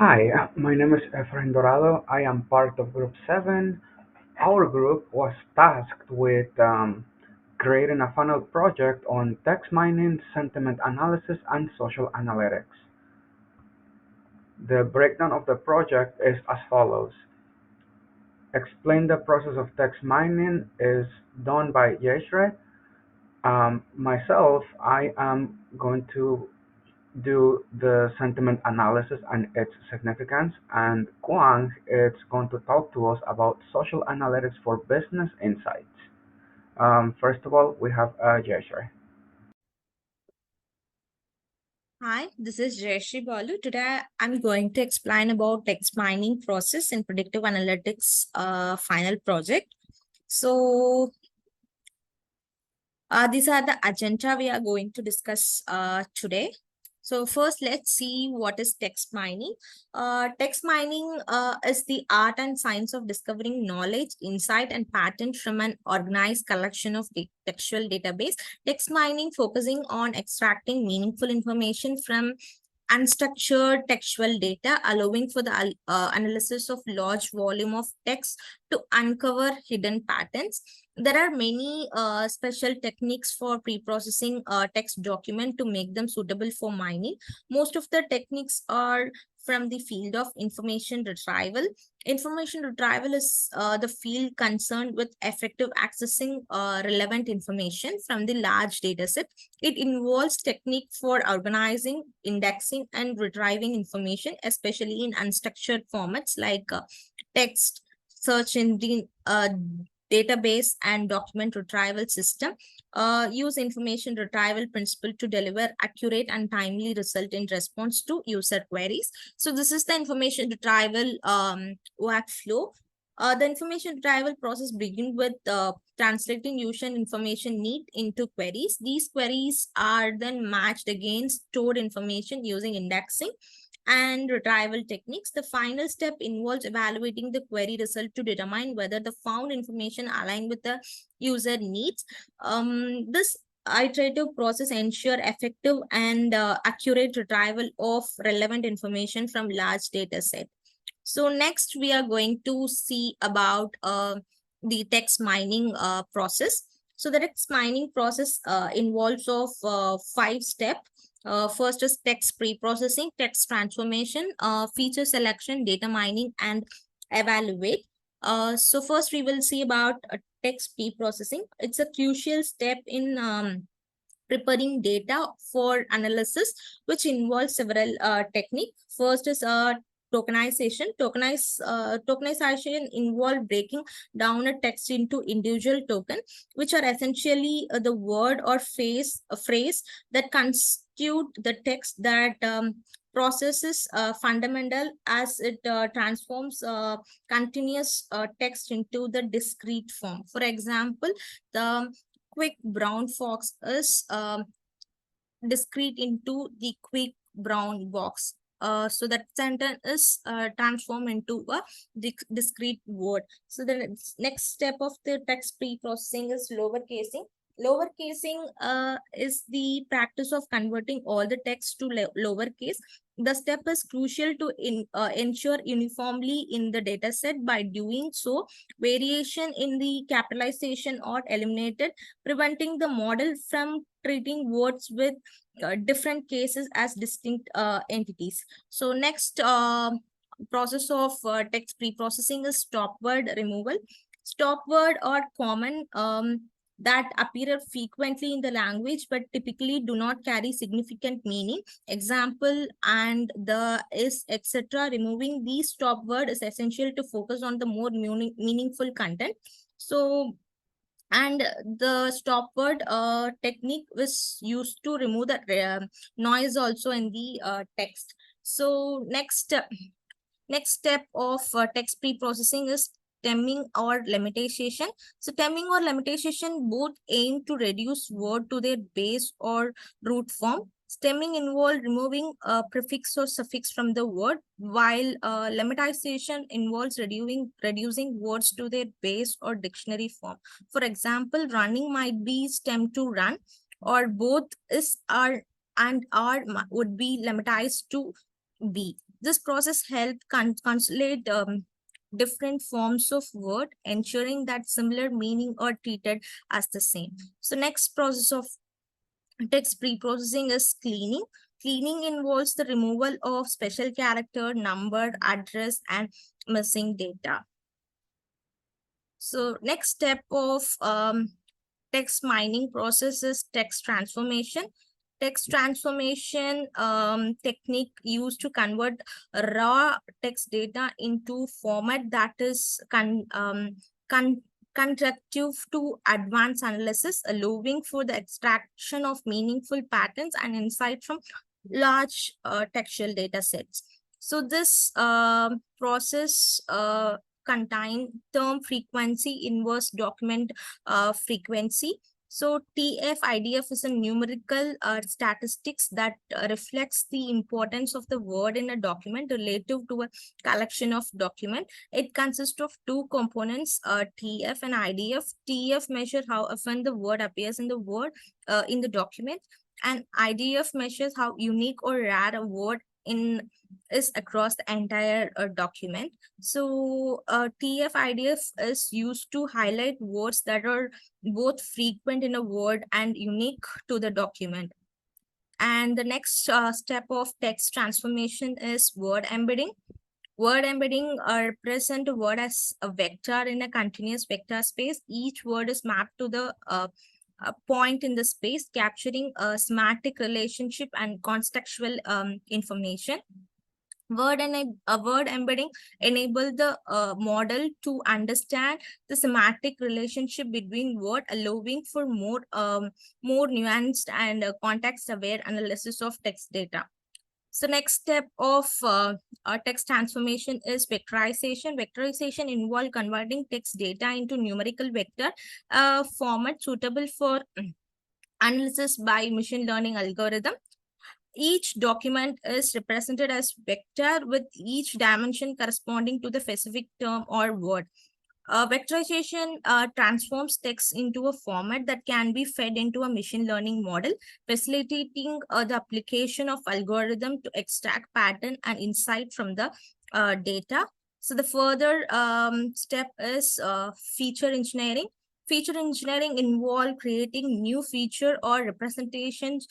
Hi, my name is Efrain Dorado. I am part of Group 7. Our group was tasked with creating a funnel project on text mining, sentiment analysis, and social analytics. The breakdown of the project is as follows. Explain the process of text mining is done by Yeshre. Myself, I am going to do the sentiment analysis and its significance, and Kwang is going to talk to us about social analytics for business insights. First of all, we have Jayashree. Hi, this is Jayashree Balu. Today, I'm going to explain about text mining process in Predictive Analytics final project. So, these are the agenda we are going to discuss today. So first, let's see what is text mining. Text mining is the art and science of discovering knowledge, insight, and pattern from an organized collection of textual database. Text mining focusing on extracting meaningful information from unstructured textual data, allowing for the analysis of large volume of text to uncover hidden patterns. There are many special techniques for pre-processing text document to make them suitable for mining. Most of the techniques are from the field of information retrieval. Information retrieval is the field concerned with effective accessing relevant information from the large data set. It involves technique for organizing, indexing, and retrieving information, especially in unstructured formats like text, search engine, database, and document retrieval system. Use information retrieval principle to deliver accurate and timely result in response to user queries. So this is the information retrieval workflow. The information retrieval process begins with translating user information need into queries. These queries are then matched against stored information using indexing and retrieval techniques. The final step involves evaluating the query result to determine whether the found information align with the user needs. This iterative process ensure effective and accurate retrieval of relevant information from large data set. So next we are going to see about the text mining process. So the text mining process involves of 5 steps. First is text pre-processing, text transformation, feature selection, data mining, and evaluate. So first we will see about text pre-processing. It's a crucial step in preparing data for analysis, which involves several techniques. First is tokenization. Tokenization involves breaking down a text into individual token, which are essentially the word or phrase that constitute the text that processes fundamental as it transforms continuous text into the discrete form. For example, the quick brown fox is discrete into the quick brown box. So that sentence is transformed into a discrete word. So the next step of the text pre-processing is lower casing. Lower casing is the practice of converting all the text to lowercase. The step is crucial to ensure uniformly in the data set. By doing so, variation in the capitalization are eliminated, preventing the model from treating words with different cases as distinct entities. So next process of text pre-processing is stop word removal. Stop word are common that appear frequently in the language but typically do not carry significant meaning. Example and the is etc. Removing these stop word is essential to focus on the more meaningful content. So and the stop word technique was used to remove the noise also in the text. So next step of text pre-processing is stemming or limitation. So stemming or limitation both aim to reduce word to their base or root form. Stemming involves removing a prefix or suffix from the word, while lemmatization involves reducing words to their base or dictionary form. For example, running might be stem to run, or both is are and are would be lemmatized to be. This process helped consolidate different forms of word, ensuring that similar meaning are treated as the same. So next process of text pre-processing is cleaning. Cleaning involves the removal of special character, number, address, and missing data. So next step of text mining process is text transformation. Text transformation technique used to convert raw text data into format that is con conductive to advanced analysis, allowing for the extraction of meaningful patterns and insight from large textual data sets. So this process contain term frequency, inverse document frequency. So TF-IDF is a numerical statistics that reflects the importance of the word in a document relative to a collection of document. It consists of two components, TF and IDF. TF measure how often the word appears in the word in the document, and IDF measures how unique or rare a word in is across the entire document. So TF-IDF is used to highlight words that are both frequent in a word and unique to the document. And the next step of text transformation is word embedding. Word embedding represent a word as a vector in a continuous vector space. Each word is mapped to the a point in the space, capturing a semantic relationship and contextual information. A word embedding enable the model to understand the semantic relationship between word, allowing for more nuanced and context aware analysis of text data. So next step of text transformation is vectorization. Vectorization involves converting text data into numerical vector format suitable for analysis by machine learning algorithm. Each document is represented as vector with each dimension corresponding to the specific term or word. Vectorization transforms text into a format that can be fed into a machine learning model, facilitating the application of algorithm to extract pattern and insight from the data. So the further step is feature engineering. Feature engineering involve creating new feature or representations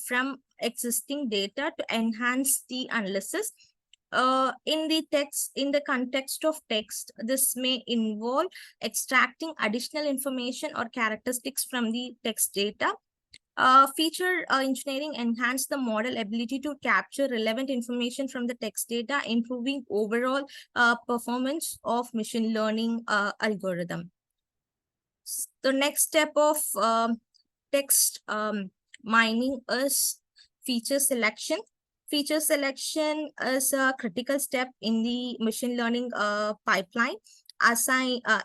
from existing data to enhance the analysis. In the context of text, this may involve extracting additional information or characteristics from the text data. Feature engineering enhance the model ability to capture relevant information from the text data, improving overall performance of machine learning algorithm. The next step of text mining is feature selection. Feature selection is a critical step in the machine learning pipeline,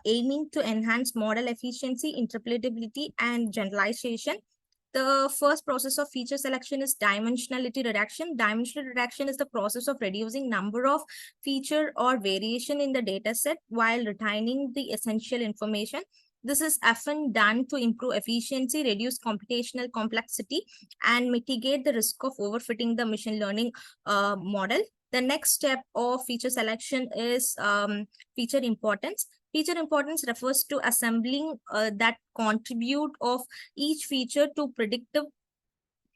aiming to enhance model efficiency, interpretability, and generalization. The first process of feature selection is dimensionality reduction. Dimensional reduction is the process of reducing number of feature or variation in the data set while retaining the essential information. This is often done to improve efficiency, reduce computational complexity, and mitigate the risk of overfitting the machine learning model. The next step of feature selection is feature importance. Feature importance refers to assembling that contribute of each feature to predictive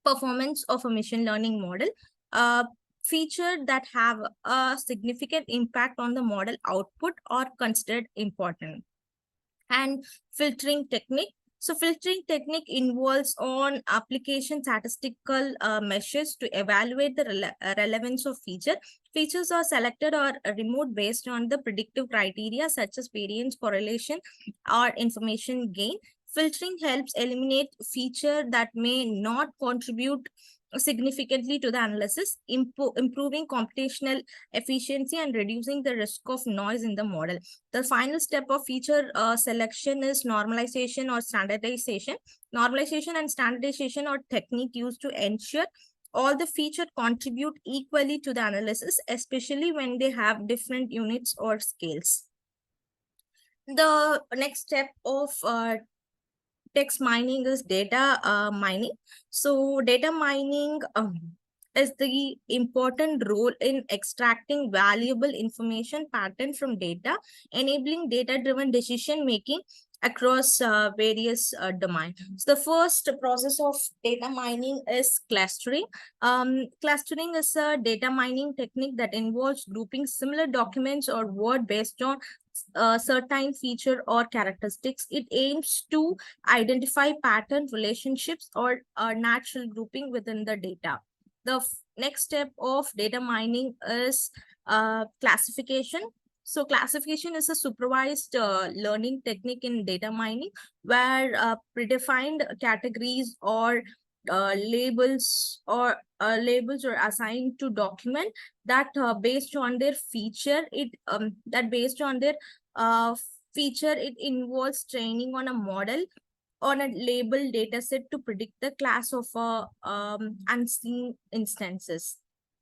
performance of a machine learning model. Feature that have a significant impact on the model output are considered important. And filtering technique. So filtering technique involves on application statistical measures to evaluate the relevance of feature. Features are selected or removed based on the predictive criteria such as variance, correlation, or information gain. Filtering helps eliminate feature that may not contribute significantly to the analysis, improving computational efficiency and reducing the risk of noise in the model. The final step of feature selection is normalization or standardization. Normalization and standardization are technique used to ensure all the features contribute equally to the analysis, especially when they have different units or scales. The next step of text mining is data mining. So data mining is the important role in extracting valuable information pattern from data, enabling data-driven decision making across various domains. So the first process of data mining is clustering. Clustering is a data mining technique that involves grouping similar documents or word based on a certain feature or characteristics. It aims to identify pattern relationships or natural grouping within the data. The next step of data mining is classification. So classification is a supervised learning technique in data mining where predefined categories or labels are assigned to document that based on their uh, feature it involves training on a model on a label dataset to predict the class of unseen instances.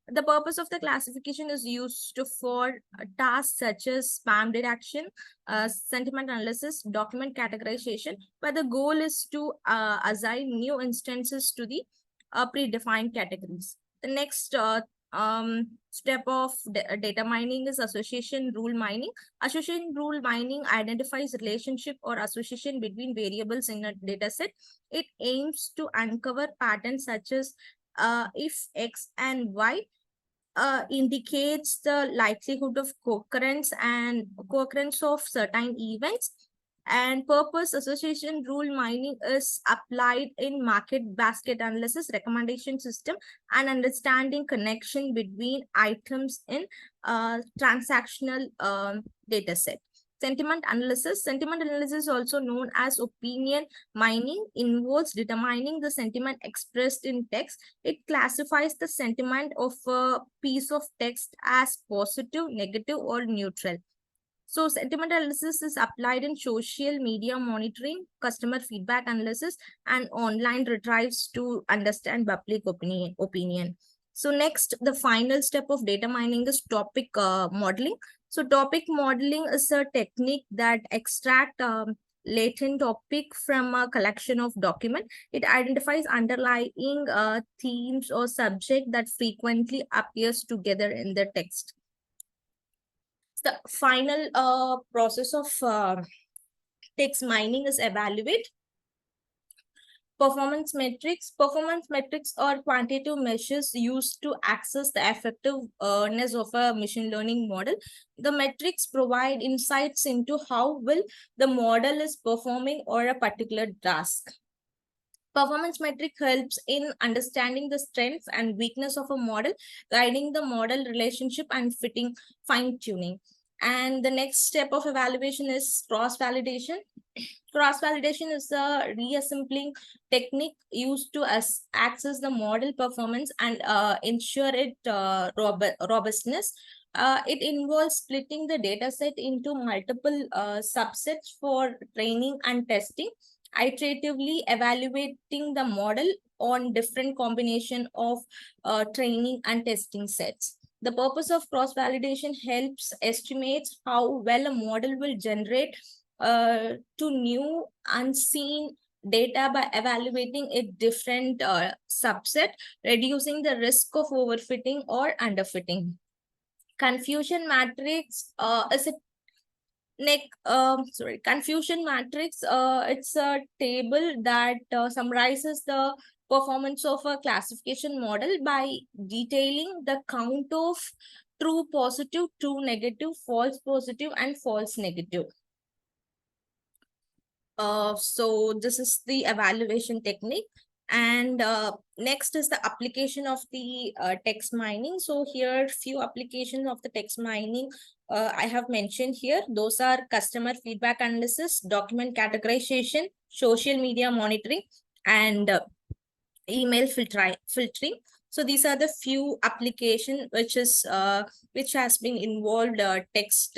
The purpose of the classification is used for tasks such as spam detection, sentiment analysis, document categorization, where the goal is to assign new instances to the predefined categories. The next step of data mining is association rule mining. Association rule mining identifies relationship or association between variables in a dataset. It aims to uncover patterns such as if X and Y indicates the likelihood of co-occurrence of certain events. And purpose association rule mining is applied in market basket analysis, recommendation system, and understanding connection between items in transactional data set. Sentiment analysis, also known as opinion mining, involves determining the sentiment expressed in text. It classifies the sentiment of a piece of text as positive, negative, or neutral. So sentiment analysis is applied in social media monitoring, customer feedback analysis, and online retrieves to understand public opinion. So next, the final step of data mining is topic modeling. So topic modeling is a technique that extract latent topic from a collection of document. It identifies underlying themes or subject that frequently appears together in the text. The final process of text mining is evaluate. Performance metrics are quantitative measures used to assess the effectiveness of a machine learning model. The metrics provide insights into how well the model is performing or a particular task. Performance metric helps in understanding the strengths and weakness of a model, guiding the model relationship and fitting fine tuning. And the next step of evaluation is cross validation. Cross validation is a reassembling technique used to access the model performance and ensure it robustness. It involves splitting the dataset into multiple subsets for training and testing, iteratively evaluating the model on different combination of training and testing sets. The purpose of cross-validation helps estimate how well a model will generate to new unseen data by evaluating a different subset, reducing the risk of overfitting or underfitting. Confusion matrix is a confusion matrix. It's a table that summarizes the performance of a classification model by detailing the count of true positive, true negative, false positive, and false negative. So this is the evaluation technique. And next is the application of the text mining. So here few applications of the text mining I have mentioned here. Those are customer feedback analysis, document categorization, social media monitoring, and email filtering. So these are the few application which has been involved text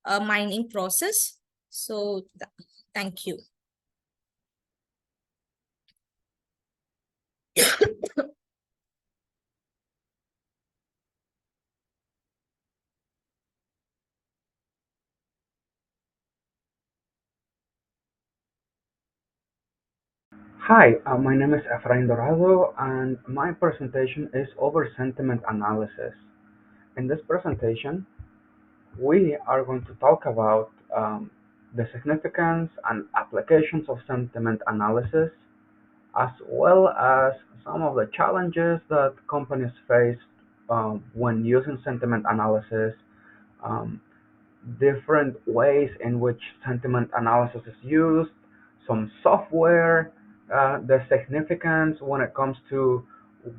mining process. So thank you. Hi, my name is Efrain Dorado, and my presentation is over sentiment analysis. In this presentation, we are going to talk about the significance and applications of sentiment analysis, as well as some of the challenges that companies face when using sentiment analysis, um, different ways in which sentiment analysis is used, some software, the significance when it comes to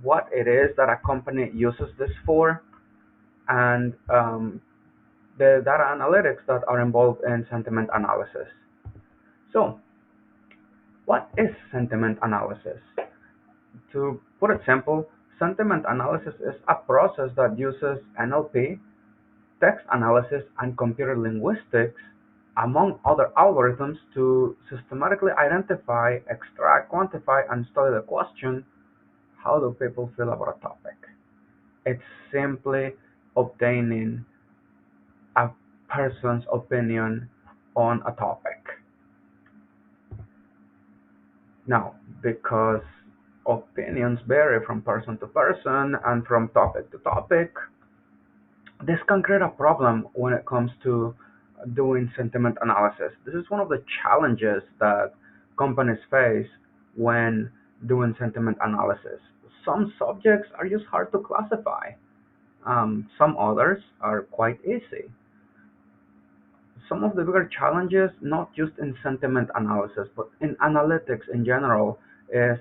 what it is that a company uses this for, and the data analytics that are involved in sentiment analysis. So, what is sentiment analysis? To put it simple, sentiment analysis is a process that uses NLP, text analysis, and computer linguistics, among other algorithms, to systematically identify, extract, quantify, and study the question, how do people feel about a topic? It's simply obtaining a person's opinion on a topic. Now, because opinions vary from person to person and from topic to topic, this can create a problem when it comes to doing sentiment analysis. This is one of the challenges that companies face when doing sentiment analysis. Some subjects are just hard to classify. Some others are quite easy. Some of the bigger challenges, not just in sentiment analysis, but in analytics in general, is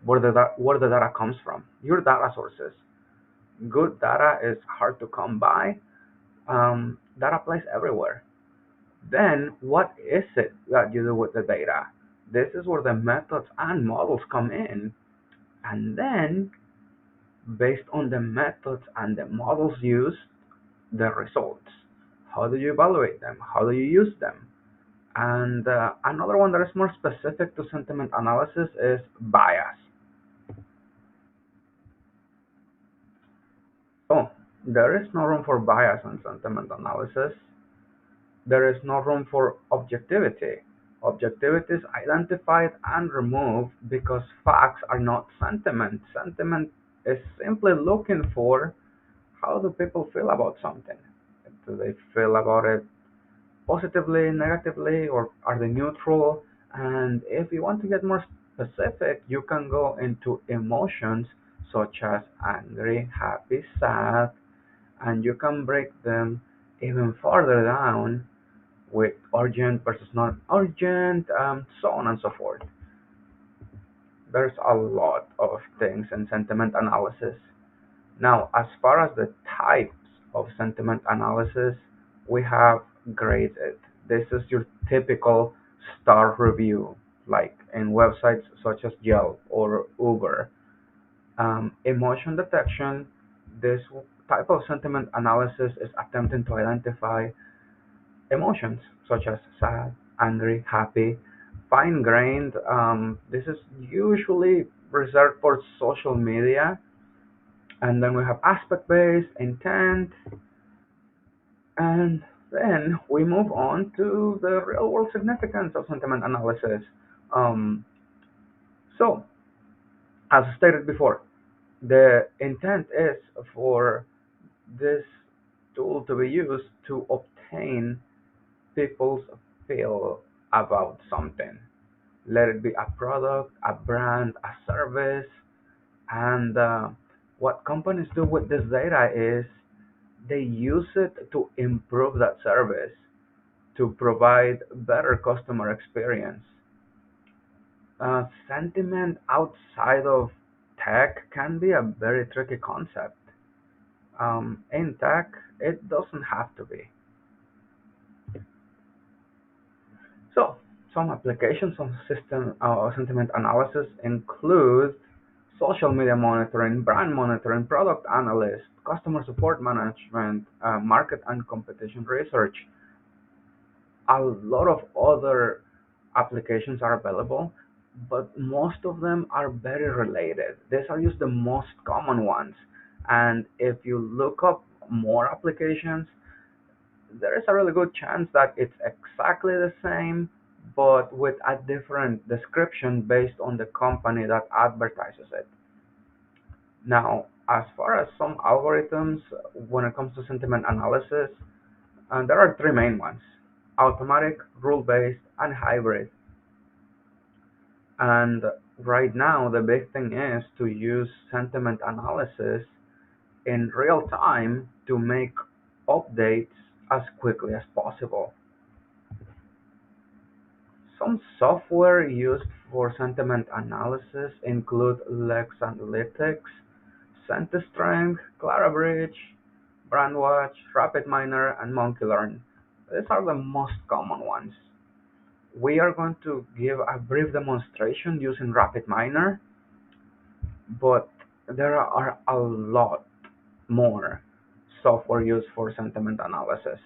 where the data comes from. Your data sources. Good data is hard to come by. Data plays everywhere. Then, what is it that you do with the data? This is where the methods and models come in. And then, based on the methods and the models used, the results. How do you evaluate them? How do you use them? And another one that is more specific to sentiment analysis is bias. So, there is no room for bias in sentiment analysis. There is no room for objectivity. Objectivity is identified and removed because facts are not sentiment. Sentiment is simply looking for, how do people feel about something? Do they feel about it positively, negatively, or are they neutral? And if you want to get more specific, you can go into emotions such as angry, happy, sad, and you can break them even further down with urgent versus non-urgent, so on and so forth. There's a lot of things in sentiment analysis. Now, as far as the types of sentiment analysis, we have graded. This is your typical star review, like in websites such as Yelp or Uber. Emotion detection, this type of sentiment analysis is attempting to identify emotions such as sad, angry, happy, fine-grained. This is usually reserved for social media. And then we have aspect-based, intent, and then we move on to the real-world significance of sentiment analysis. Um, so, as stated before, the intent is for this tool to be used to obtain people's feel about something. Let it be a product, a brand, a service. And what companies do with this data is they use it to improve that service, to provide better customer experience. Sentiment outside of tech can be a very tricky concept. In tech, it doesn't have to be. So, some applications of system sentiment analysis include social media monitoring, brand monitoring, product analyst, customer support management, market and competition research. A lot of other applications are available, but most of them are very related. These are just the most common ones. And if you look up more applications, there is a really good chance that it's exactly the same, but with a different description based on the company that advertises it. Now, as far as some algorithms, when it comes to sentiment analysis, there are three main ones: automatic, rule based, and hybrid. And right now, the big thing is to use sentiment analysis in real time to make updates as quickly as possible. Some software used for sentiment analysis include Lex Analytics, SentiStrength, Clarabridge, Brandwatch, RapidMiner, and MonkeyLearn. These are the most common ones. We are going to give a brief demonstration using RapidMiner, but there are a lot more software used for sentiment analysis.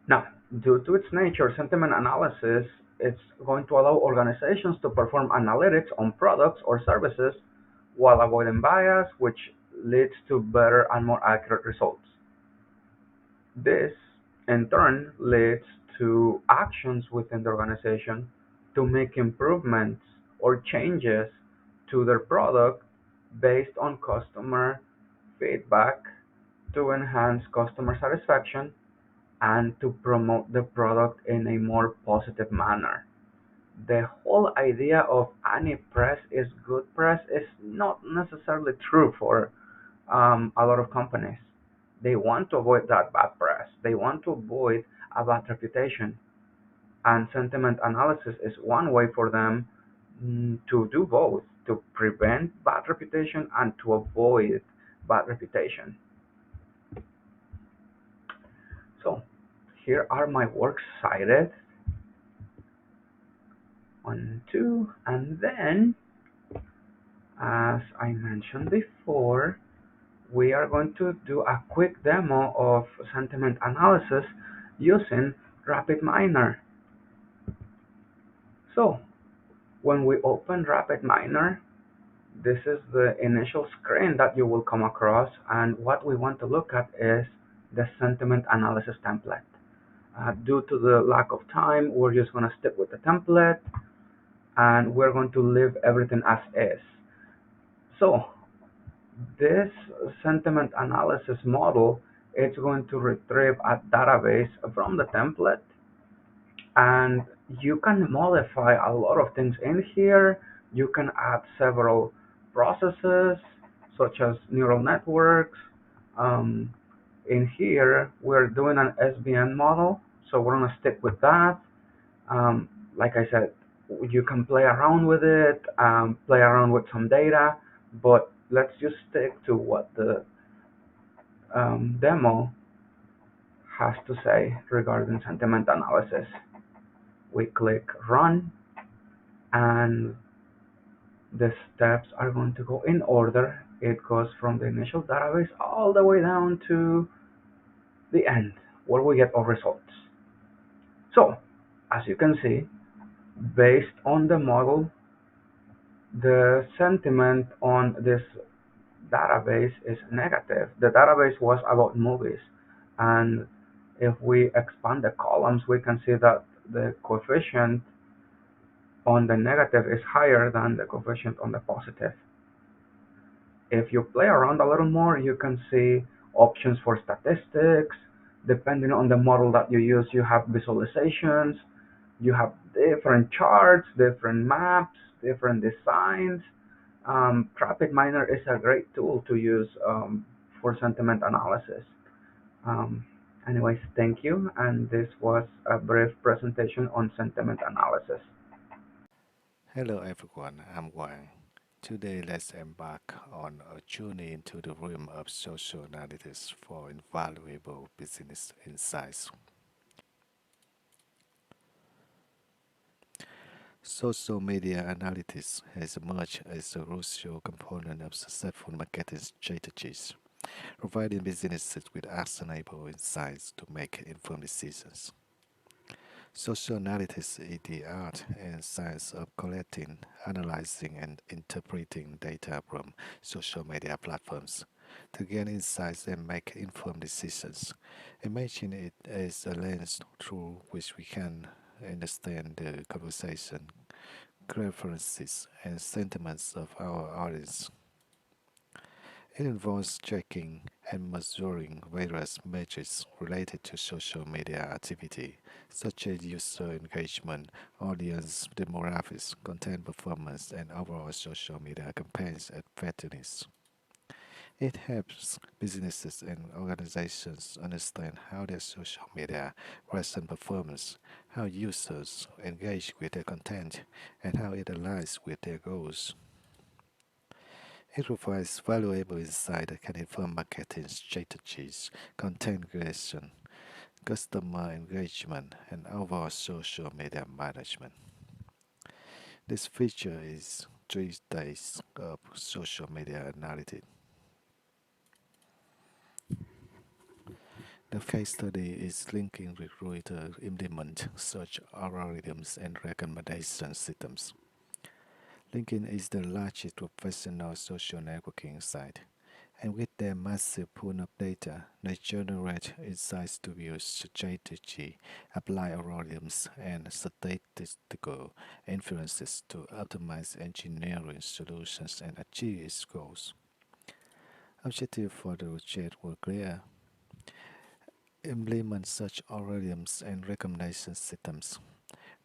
Now, due to its nature, sentiment analysis is going to allow organizations to perform analytics on products or services while avoiding bias, which leads to better and more accurate results. This, in turn, leads to actions within the organization to make improvements or changes to their product based on customer feedback to enhance customer satisfaction and to promote the product in a more positive manner. The whole idea of any press is good press is not necessarily true for a lot of companies. They want to avoid that bad press. They want to avoid a bad reputation. And sentiment analysis is one way for them to do both, to prevent bad reputation and to avoid bad reputation. So here are my works cited. One, two, and then, as I mentioned before, we are going to do a quick demo of sentiment analysis using RapidMiner. So, when we open RapidMiner, this is the initial screen that you will come across, and what we want to look at is the sentiment analysis template. Due to the lack of time, we're just going to stick with the template, and we're going to leave everything as is. So, this sentiment analysis model is going to retrieve a database from the template, and you can modify a lot of things in here. You can add several processes such as neural networks. Um, in here, we're doing an SVN model, so we're going to stick with that. Um, like I said, you can play around with it, play around with some data, but let's just stick to what the demo has to say regarding sentiment analysis. We click run, and the steps are going to go in order. It goes from the initial database all the way down to the end where we get our results. So, as you can see, based on the model, the sentiment on this database is negative. The database was about movies, and if we expand the columns, we can see that the coefficient on the negative is higher than the coefficient on the positive. If you play around a little more, you can see options for statistics. Depending on the model that you use, you have visualizations, you have different charts, different maps, different designs. RapidMiner is a great tool to use for sentiment analysis. Um, Anyways, thank you, and this was a brief presentation on sentiment analysis. Hello everyone, I'm Wang. Today let's embark on a journey into the realm of social analytics for invaluable business insights. Social media analytics has emerged as a crucial component of successful marketing strategies, providing businesses with actionable insights to make informed decisions. Social analytics is the art and science of collecting, analyzing, and interpreting data from social media platforms. to gain insights and make informed decisions. Imagine it as a lens through which we can understand the conversation, preferences, and sentiments of our audience. It involves tracking and measuring various metrics related to social media activity, such as user engagement, audience demographics, content performance, and overall social media campaigns effectiveness. It helps businesses and organizations understand how their social media present performance, how users engage with their content, and how it aligns with their goals. It provides valuable insight that can inform marketing strategies, content creation, customer engagement, and overall social media management. This feature is 3 days of social media analytics. The case study is linking recruiter implement search algorithms and recommendation systems. LinkedIn is the largest professional social networking site, and with their massive pool of data, they generate insights to use strategy, apply algorithms, and statistical inferences to optimize engineering solutions and achieve its goals. Objectives for the project were clear: implement such algorithms and recommendation systems.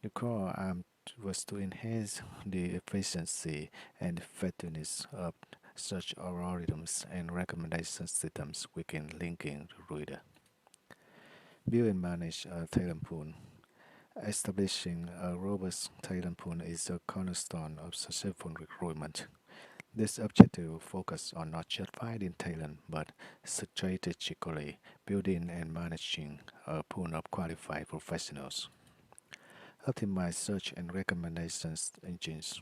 The core aim was to enhance the efficiency and effectiveness of such algorithms and recommendation systems within linking the reader. Build and manage a talent pool. Establishing a robust talent pool is a cornerstone of successful recruitment. This objective focuses on not just finding talent, but strategically building and managing a pool of qualified professionals. Optimize search and recommendations engines.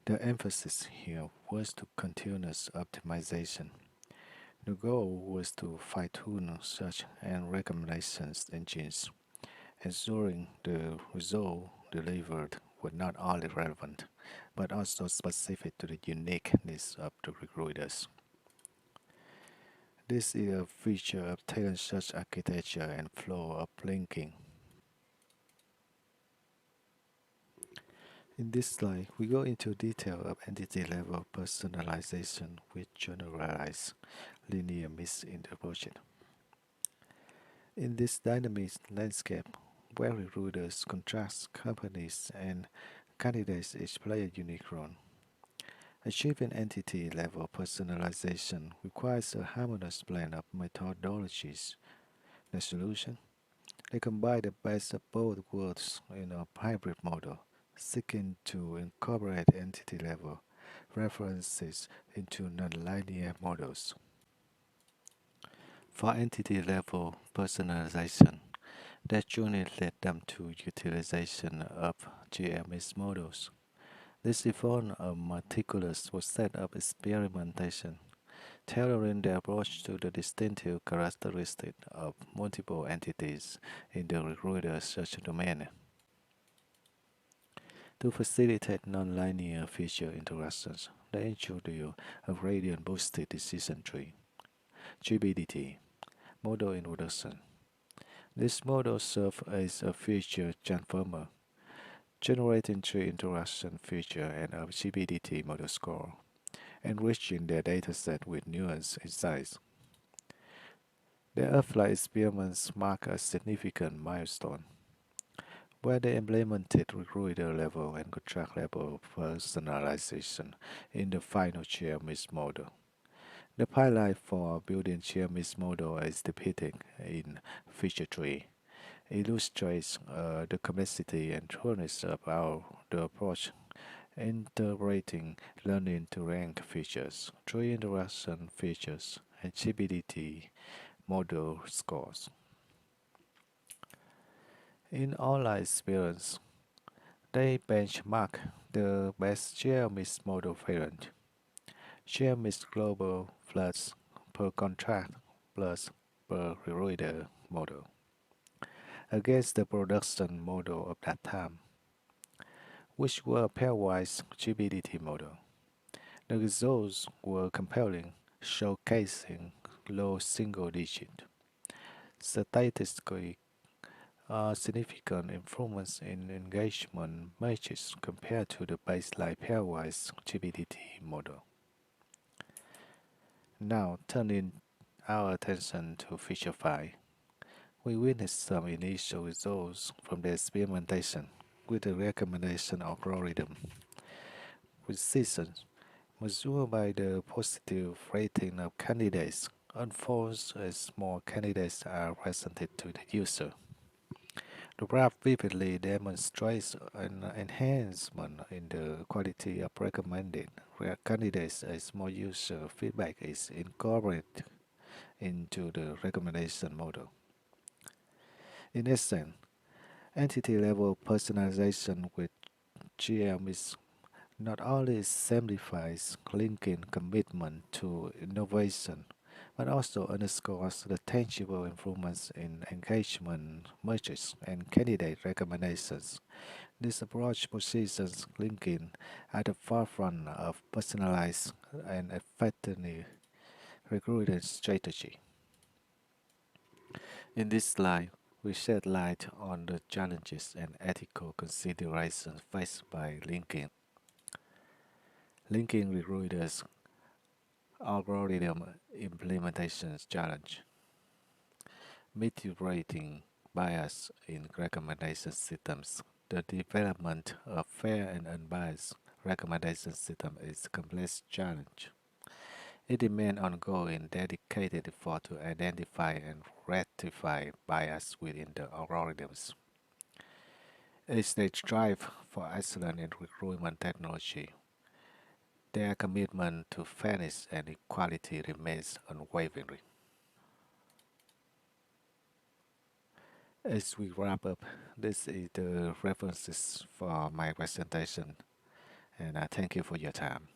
The emphasis here was to continuous optimization. The goal was to fine-tune search and recommendations engines, ensuring the result delivered were not only relevant, but also specific to the unique needs of the recruiters. This is a feature of talent search architecture and flow of linking. In this slide, we go into detail of entity-level personalization with generalized linear mix in the project. In this dynamic landscape, where recruiters, contracts, companies, and candidates each play a unique role, achieving entity-level personalization requires a harmonious blend of methodologies. The solution? They combine the best of both worlds in a hybrid model, seeking to incorporate entity-level references into nonlinear models. For entity-level personalization, that journey led them to utilization of GMS models. This involved a meticulous set of experimentation, tailoring the approach to the distinctive characteristics of multiple entities in the recruiter search domain. To facilitate nonlinear feature interactions, they introduce a gradient boosted decision tree (GBDT) model introduction. This model serves as a feature transformer, generating tree interaction feature and a GBDT model score, enriching their dataset with nuanced insights. Their earthlight experiments mark a significant milestone, where they implemented recruiter level and contract level personalization in the final GMS model. The pilot for building GMS model is depicted in Figure 3. It illustrates the complexity and thoroughness of the approach, integrating learning to rank features, tree interaction features, and GBDT model scores. In online experience, they benchmark the best GMS model variant, GMS global plus per contract plus per reader model, against the production model of that time, which were pairwise GBDT model. The results were compelling. showcasing low single digit, statistically significant improvements in engagement metrics compared to the baseline pairwise GBDT model. Now, turning our attention to feature 5, we witnessed some initial results from the experimentation with the recommendation algorithm, with seasons measured by the positive rating of candidates unfolds as more candidates are presented to the user. The graph vividly demonstrates an enhancement in the quality of recommended candidates as more user feedback is incorporated into the recommendation model. In essence, entity-level personalization with GM is not only simplifies linking commitment to innovation, but also underscores the tangible improvements in engagement metrics and candidate recommendations. This approach positions linking at the forefront of personalized and effective recruiting strategy. In this slide, we shed light on the challenges and ethical considerations faced by linking recruiters algorithm implementations challenge, mitigating bias in recommendation systems. The development of fair and unbiased recommendation system is a complex challenge. It demands ongoing dedicated effort to identify and rectify bias within the algorithms. As they strive for excellence in recruitment technology, their commitment to fairness and equality remains unwavering. As we wrap up, this is the references for my presentation, and I thank you for your time.